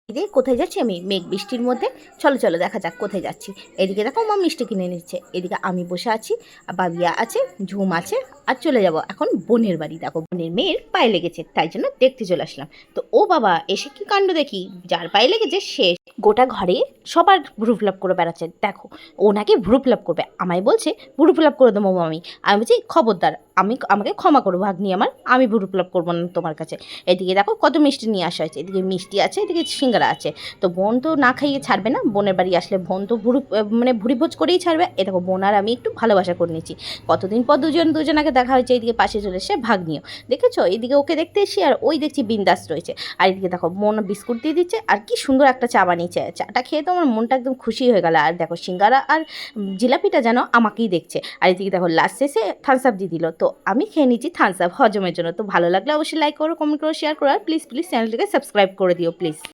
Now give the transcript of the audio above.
এদিকে কোথায় যাচ্ছি আমি মেঘ বৃষ্টির মধ্যে? চলো চলো দেখা যাক কোথায় যাচ্ছি। এদিকে দেখো মা মিষ্টি কিনে নিচ্ছে, এদিকে আমি বসে আছি, আর বাবিয়া আছে, ঝুম আছে, আর চলে যাব এখন বোনের বাড়ি। দেখো বোনের মেয়ের পায়ে লেগেছে, তাই জন্য দেখতে চলে আসলাম। তো ও বাবা, এসে কি কাণ্ড দেখি, যার পায়ে লেগেছে সে গোটা ঘরে সবার ভ্রু ফিলাপ করে বেড়াচ্ছে। দেখো ও নাকি ভ্রু ফিলাপ করবে, আমায় বলছে ভ্রু ফিলাপ করে দেবো আমি বলছি খবরদার, আমাকে ক্ষমা করো ভাগ্নি আমার, আমি ভ্রু ফিলাপ করবো না তোমার কাছে। এদিকে দেখো কত মিষ্টি নিয়ে আসা হয়েছে, এদিকে মিষ্টি আছে, এদিকে সিঙ্গারা আছে। তো বোন তো না খাইয়ে ছাড়বে না, বোনের বাড়ি আসলে বোন তো ভুড়ি ভোজ করেই ছাড়বে। এ দেখো বোন আর আমি একটু ভালোবাসা করে নিচ্ছি, কতদিন পর দুজনাকে দেখা হয়েছে। এদিকে পাশে চলে এসে ভাগ্নিও দেখেছো, এদিকে ওকে দেখতে এসি আর ওই দেখছি বিন্দাস রয়েছে। আর এদিকে দেখো বোন বিস্কুট দিয়ে দিচ্ছে, আর কি সুন্দর একটা চা বানিয়েছে, চাটা খেয়ে তো আমার মনটা একদম খুশি হয়ে গেল। আর দেখো সিঙ্গারা আর জিলাপিটা যেন আমাকেই দেখছে। আর এদিকে দেখো লাস্ট শেষে থামস আপ দিয়ে দিল, তো আমি খেয়ে নিচ্ছি থামস আপ হজমের জন্য। তো ভালো লাগলে অবশ্যই লাইক করো, কমেন্ট করো, শেয়ার করো, আর প্লিজ চ্যানেলটিকে সাবস্ক্রাইব করে দিও প্লিজ।